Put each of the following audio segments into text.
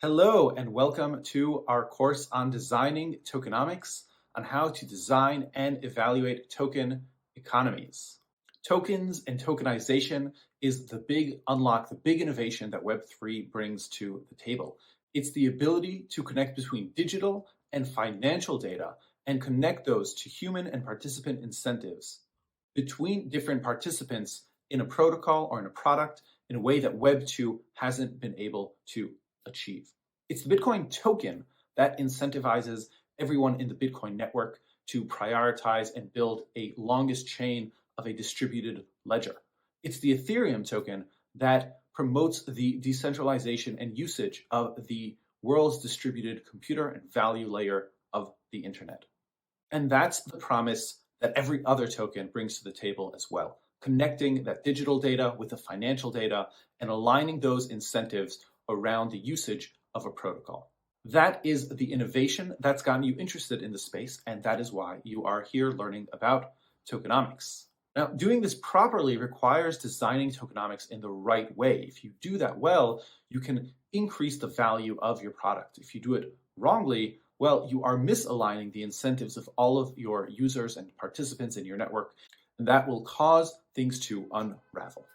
Hello and welcome to our course on Designing Tokenomics on how to design and evaluate token economies. Tokens and tokenization is the big unlock, the big innovation that Web3 brings to the table. It's the ability to connect between digital and financial data and connect those to human and participant incentives between different participants in a protocol or in a product in a way that Web2 hasn't been able to achieve. It's the Bitcoin token that incentivizes everyone in the Bitcoin network to prioritize and build a longest chain of a distributed ledger. It's the Ethereum token that promotes the decentralization and usage of the world's distributed computer and value layer of the internet. And that's the promise that every other token brings to the table as well, connecting that digital data with the financial data and aligning those incentives around the usage of a protocol. That is the innovation that's gotten you interested in the space, and that is why you are here learning about tokenomics. Now, doing this properly requires designing tokenomics in the right way. If you do that well, you can increase the value of your product. If you do it wrongly, well, you are misaligning the incentives of all of your users and participants in your network, and that will cause things to unravel.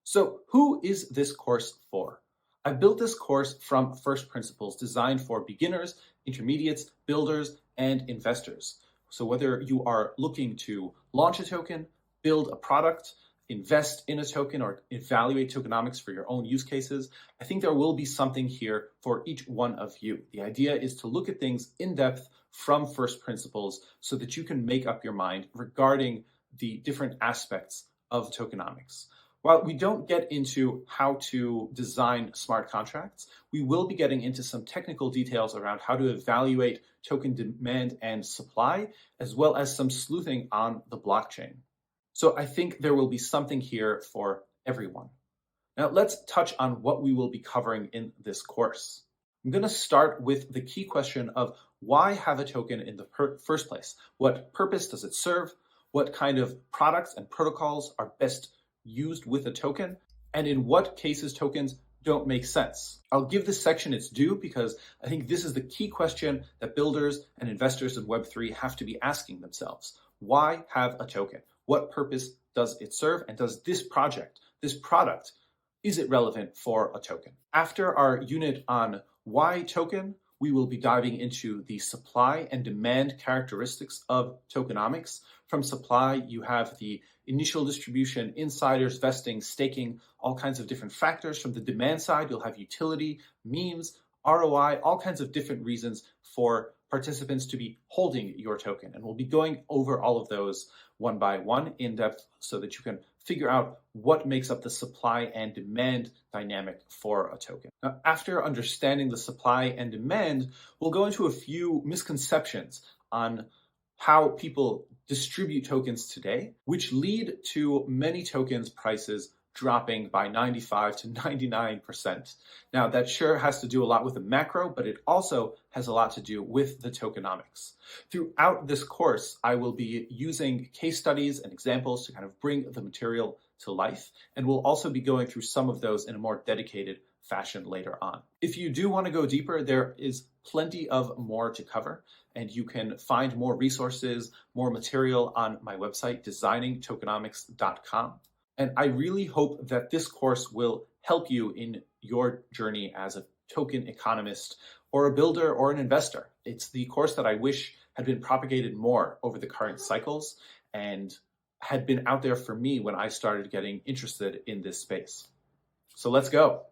So, who is this course for? I built this course from first principles designed for beginners, intermediates, builders, and investors. So whether you are looking to launch a token, build a product, invest in a token, or evaluate tokenomics for your own use cases, I think there will be something here for each one of you. The idea is to look at things in depth from first principles so that you can make up your mind regarding the different aspects of tokenomics. While we don't get into how to design smart contracts, we will be getting into some technical details around how to evaluate token demand and supply, as well as some sleuthing on the blockchain. So I think there will be something here for everyone. Now let's touch on what we will be covering in this course. I'm going to start with the key question of why have a token in the first place? What purpose does it serve? What kind of products and protocols are best used with a token, and in what cases tokens don't make sense. I'll give this section its due because I think this is the key question that builders and investors in Web3 have to be asking themselves. Why have a token? What purpose does it serve? And does this project, this product, is it relevant for a token? After our unit on why token, we will be diving into the supply and demand characteristics of tokenomics. From supply, you have the initial distribution, insiders, vesting, staking, all kinds of different factors. From the demand side, you'll have utility, memes, ROI, all kinds of different reasons for participants to be holding your token. And we'll be going over all of those one by one in depth so that you can figure out what makes up the supply and demand dynamic for a token. Now, after understanding the supply and demand, we'll go into a few misconceptions on how people distribute tokens today, which lead to many tokens prices dropping by 95 to 99%. Now, that sure has to do a lot with the macro, but it also has a lot to do with the tokenomics. Throughout this course, I will be using case studies and examples to kind of bring the material to life, and we'll also be going through some of those in a more dedicated fashion later on. If you do want to go deeper, there is plenty of more to cover, and you can find more resources, more material on my website, designingtokenomics.com. And I really hope that this course will help you in your journey as a token economist or a builder or an investor. It's the course that I wish had been propagated more over the current cycles and had been out there for me when I started getting interested in this space. So let's go.